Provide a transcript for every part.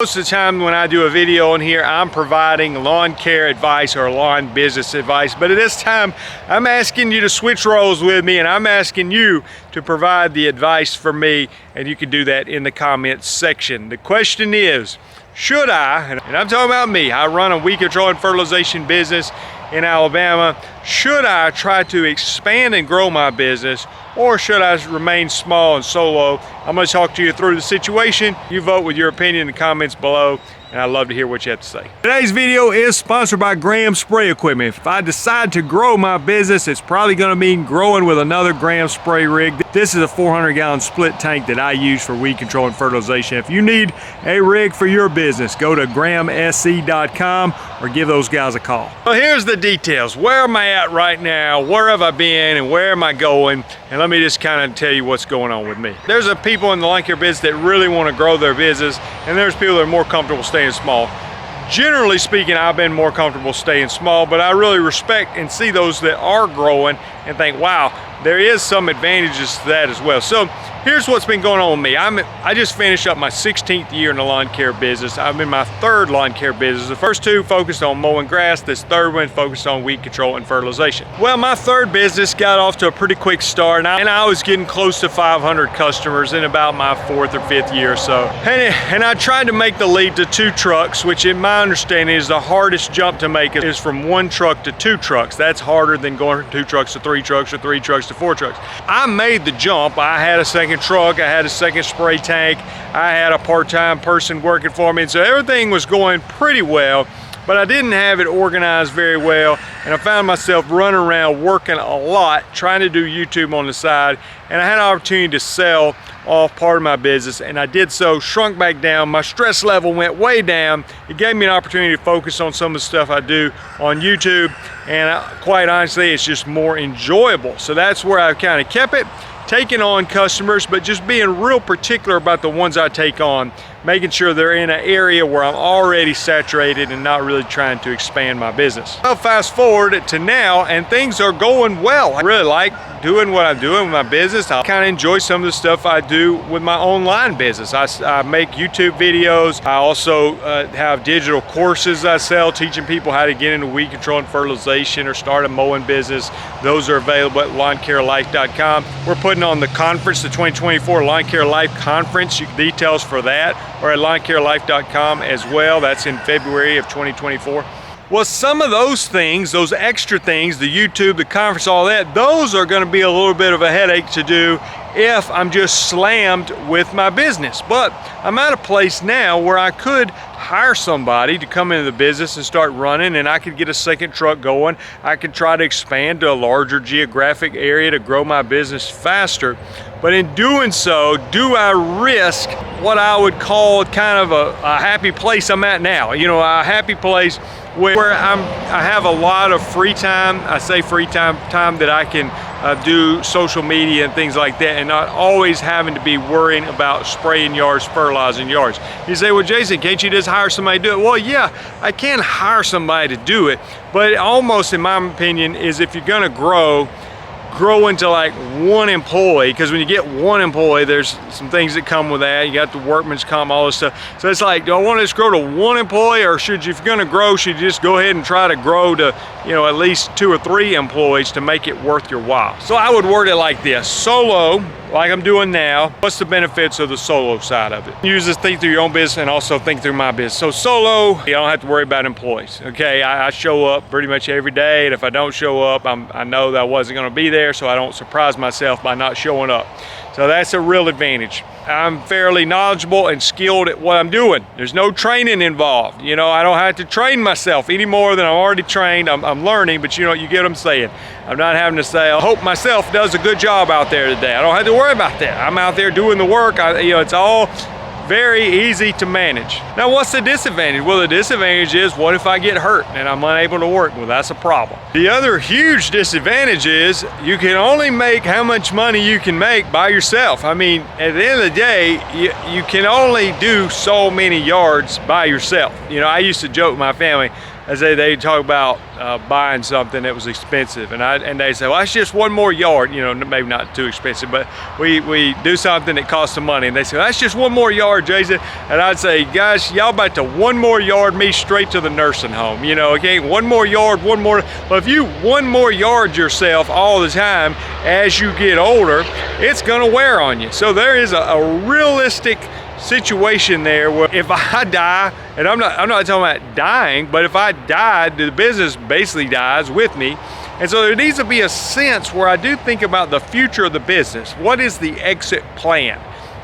Most of the time when I do a video on here, I'm providing lawn care advice or lawn business advice. But at this time, I'm asking you to switch roles with me, and I'm asking you to provide the advice for me, and you can do that in the comments section. The question is, should I, and I'm talking about me, I run a weed control and fertilization business in Alabama. Should I try to expand and grow my business, or should I remain small and solo? I'm going to talk to you through the situation. You vote with your opinion in the comments below, and I'd love to hear what you have to say. Today's video is sponsored by Graham Spray Equipment. If I decide to grow my business, it's probably going to mean growing with another Graham spray rig. This is a 400-gallon split tank that I use for weed control and fertilization. If you need a rig for your business, go to grahamsc.com or give those guys a call. So here's the details. Where am I at right now? Where have I been and where am I going? And let me just kind of tell you what's going on with me. There's a people in the lawn care business that really want to grow their business, and there's people that are more comfortable staying small. Generally speaking, I've been more comfortable staying small, but I really respect and see those that are growing and think, wow, there is some advantages to that as well. So here's what's been going on with me. I just finished up my 16th year in the lawn care business. I'm in my third lawn care business. The first two focused on mowing grass. This third one focused on weed control and fertilization. Well, my third business got off to a pretty quick start, and I was getting close to 500 customers in about my fourth or fifth year or so. And I tried to make the leap to 2 trucks, which in my understanding is the hardest jump to make is from 1 truck to 2 trucks. That's harder than going from 2 trucks to 3 trucks or 3 trucks to 4 trucks. I made the jump. I had a second truck, I had a second spray tank, I had a part-time person working for me, and so everything was going pretty well, but I didn't have it organized very well, and I found myself running around working a lot, trying to do YouTube on the side, and I had an opportunity to sell off part of my business, and I did so, shrunk back down, my stress level went way down. It gave me an opportunity to focus on some of the stuff I do on YouTube, and quite honestly, it's just more enjoyable. So that's where I kind of kept it, taking on customers, but just being real particular about the ones I take on, making sure they're in an area where I'm already saturated and not really trying to expand my business. Well, fast forward to now, and things are going well. I really like doing what I'm doing with my business. I kind of enjoy some of the stuff I do with my online business. I make YouTube videos. I also have digital courses I sell, teaching people how to get into weed control and fertilization or start a mowing business. Those are available at lawncarelife.com. We're putting on the conference, the 2024 Lawn Care Life Conference. Details for that or at lawncarelife.com as well. That's in February of 2024. Well, some of those things, those extra things, the YouTube, the conference, all that, those are going to be a little bit of a headache to do if I'm just slammed with my business. But I'm at a place now where I could hire somebody to come into the business and start running, and I could get a second truck going. I could try to expand to a larger geographic area to grow my business faster. But in doing so, do I risk what I would call kind of a happy place I'm at now? You know, a happy place where I have a lot of free time. I say free time that I can do social media and things like that, and not always having to be worrying about spraying yards, fertilizing yards. You say, well, Jason, can't you just hire somebody to do it? Well, yeah, I can hire somebody to do it, but almost, in my opinion, is if you're gonna grow into like 1 employee, because when you get 1 employee, there's some things that come with that. You got the workman's comp, all this stuff. So it's like, do I want to just grow to 1 employee, or should you, if you're going to grow, should you just go ahead and try to grow to, you know, at least 2 or 3 employees to make it worth your while? So I would word it like this: solo, like I'm doing now. What's the benefits of the solo side of it? You just think through your own business and also think through my business. So solo, you don't have to worry about employees. Okay, I show up pretty much every day, and if I don't show up, I know that I wasn't going to be there, so I don't surprise myself by not showing up. So that's a real advantage. I'm fairly knowledgeable and skilled at what I'm doing. There's no training involved. You know, I don't have to train myself any more than I'm already trained. I'm learning, but you know, you get what I'm saying. I'm not having to say, I hope myself does a good job out there today. I don't have to worry about that. I'm out there doing the work. You know, it's all very easy to manage. Now, what's the disadvantage? Well, the disadvantage is, what if I get hurt and I'm unable to work? Well, that's a problem. The other huge disadvantage is you can only make how much money you can make by yourself. I mean, at the end of the day, you can only do so many yards by yourself. You know, I used to joke with my family, they talk about buying something that was expensive, and they say, well, that's just one more yard, you know, maybe not too expensive, but we do something that costs some money, and they say, well, that's just one more yard, Jason. And I'd say, guys, y'all about to one more yard me straight to the nursing home, you know. Okay, one more yard, one more. But if you one more yard yourself all the time as you get older, it's gonna wear on you. So there is a realistic situation there where if I die, and I'm not talking about dying, but if I die, the business basically dies with me. And so there needs to be a sense where I do think about the future of the business. What is the exit plan?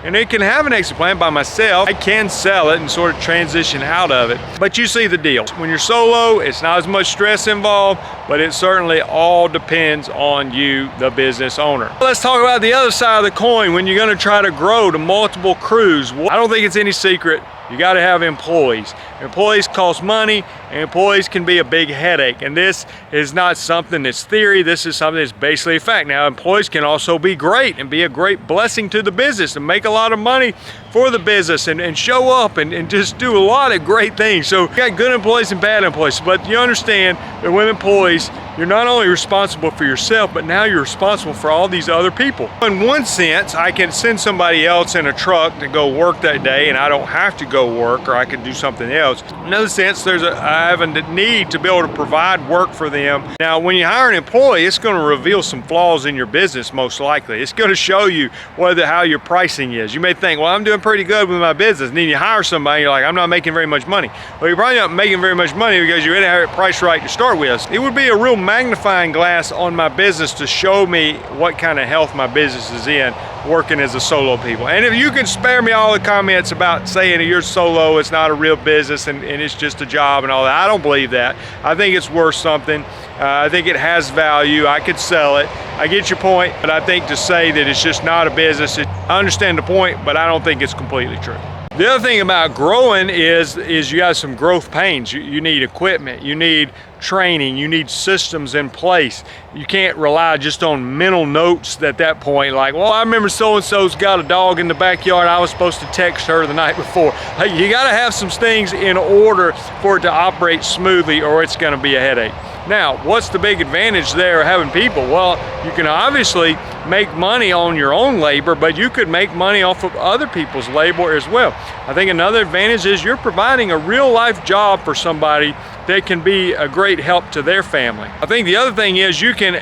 And it can have an exit plan by myself. I can sell it and sort of transition out of it. But you see the deal. When you're solo, it's not as much stress involved, but it certainly all depends on you, the business owner. Let's talk about the other side of the coin when you're gonna try to grow to multiple crews. I don't think it's any secret. You got to have employees. Employees cost money, and employees can be a big headache. And this is not something that's theory. This is something that's basically a fact. Now, employees can also be great and be a great blessing to the business and make a lot of money for the business and show up and just do a lot of great things. So you got good employees and bad employees. But you understand that with employees, you're not only responsible for yourself, but now you're responsible for all these other people. In one sense, I can send somebody else in a truck to go work that day, and I don't have to go work, or I can do something else. In another sense, I have a need to be able to provide work for them. Now, when you hire an employee, it's going to reveal some flaws in your business, most likely. It's going to show you how your pricing is. You may think, well, I'm doing pretty good with my business, and then you hire somebody, you're like, I'm not making very much money. Well, you're probably not making very much money because you didn't have it priced right to start with. It would be a real magnifying glass on my business to show me what kind of health my business is in working as a solo people. And if you can spare me all the comments about saying you're solo, it's not a real business and it's just a job and all that, I don't believe that. I think it's worth something. I think it has value. I could sell it. I get your point, but I think to say that it's just not a business, I understand the point, but I don't think it's completely true. The other thing about growing is you got some growth pains. You need equipment, you need training, you need systems in place. You can't rely just on mental notes at that point, like, well, I remember so-and-so's got a dog in the backyard, I was supposed to text her the night before. Hey, you gotta have some things in order for it to operate smoothly, or it's gonna be a headache. Now, what's the big advantage there of having people? Well, you can obviously make money on your own labor, but you could make money off of other people's labor as well. I think another advantage is you're providing a real life job for somebody that can be a great help to their family. I think the other thing is you can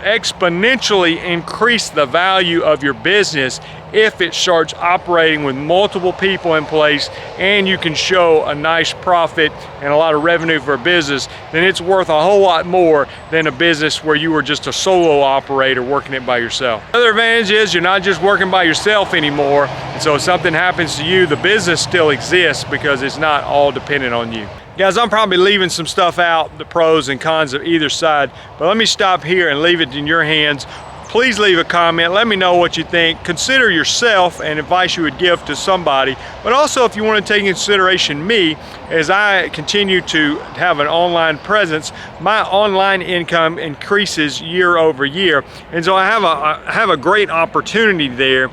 exponentially increase the value of your business if it starts operating with multiple people in place and you can show a nice profit and a lot of revenue for a business, then it's worth a whole lot more than a business where you were just a solo operator working it by yourself. Another advantage is you're not just working by yourself anymore, and so if something happens to you, the business still exists because it's not all dependent on you. Guys, I'm probably leaving some stuff out, the pros and cons of either side, but let me stop here and leave it in your hands. Please leave a comment, let me know what you think. Consider yourself and advice you would give to somebody, but also if you want to take into consideration me, as I continue to have an online presence, my online income increases year over year, and so I have a great opportunity there.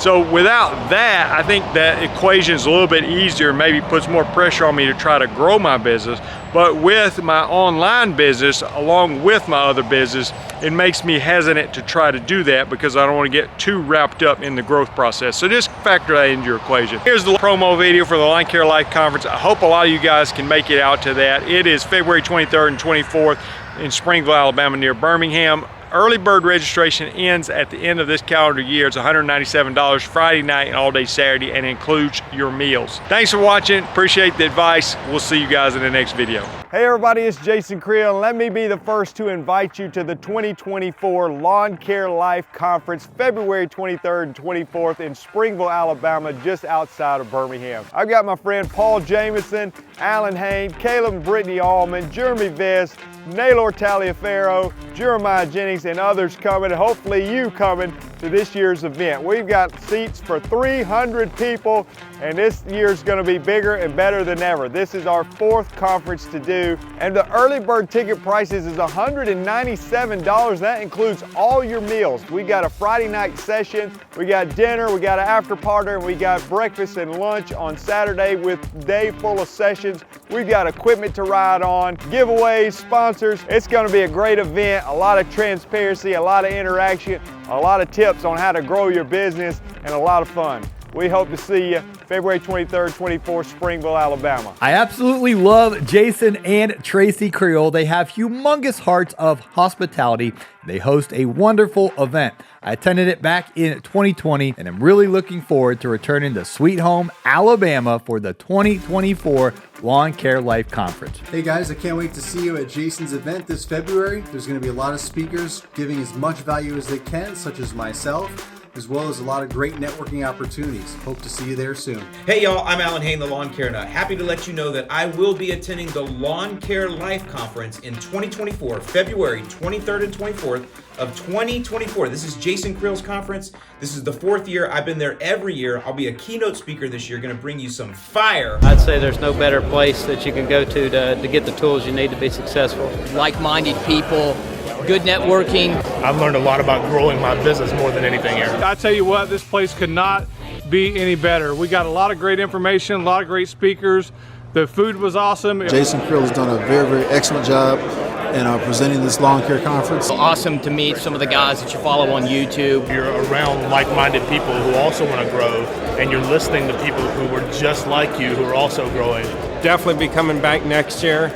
So without that, I think that equation is a little bit easier, maybe puts more pressure on me to try to grow my business. But with my online business, along with my other business, it makes me hesitant to try to do that because I don't want to get too wrapped up in the growth process. So just factor that into your equation. Here's the promo video for the Lawn Care Life Conference. I hope a lot of you guys can make it out to that. It is February 23rd and 24th in Springville, Alabama, near Birmingham. Early bird registration ends at the end of this calendar year. It's $197 Friday night and all day Saturday, and includes your meals. Thanks for watching. Appreciate the advice. We'll see you guys in the next video. Hey everybody, it's Jason Creel, and let me be the first to invite you to the 2024 Lawn Care Life Conference, February 23rd and 24th in Springville, Alabama, just outside of Birmingham. I've got my friend Paul Jamison, Alan Hain, Caleb and Brittany Allman, Jeremy Vest, Naylor Taliaferro, Jeremiah Jennings, and others coming, and hopefully you coming to this year's event. We've got seats for 300 people, and this year's going to be bigger and better than ever. This is our 4th conference to do, and the early bird ticket prices is $197. That includes all your meals. We got a Friday night session, we got dinner, we got an after party, and we got breakfast and lunch on Saturday with day full of sessions. We've got equipment to ride on, giveaways, sponsors. It's going to be a great event, a lot of transparency, a lot of interaction, a lot of tips on how to grow your business, and a lot of fun. We hope to see you February 23rd, 24th, Springville, Alabama. I absolutely love Jason and Tracy Creel. They have humongous hearts of hospitality. They host a wonderful event. I attended it back in 2020, and I'm really looking forward to returning to Sweet Home, Alabama for the 2024 Lawn Care Life Conference. Hey guys, I can't wait to see you at Jason's event this February. There's going to be a lot of speakers giving as much value as they can, such as myself, as well as a lot of great networking opportunities. Hope to see you there soon. Hey y'all, I'm Alan Hain, the Lawn Care Nut. Happy to let you know that I will be attending the Lawn Care Life Conference in 2024, February 23rd and 24th of 2024. This is Jason Creel's conference. This is the 4th year. I've been there every year. I'll be a keynote speaker this year, going to bring you some fire. I'd say there's no better place that you can go to get the tools you need to be successful. Like-minded people, good networking. I've learned a lot about growing my business more than anything here. I tell you what, this place could not be any better. We got a lot of great information, a lot of great speakers. The food was awesome. Jason Creel has done a very, very excellent job in presenting this lawn care conference. Awesome to meet some of the guys that you follow on YouTube. You're around like-minded people who also want to grow, and you're listening to people who were just like you who are also growing. Definitely be coming back next year.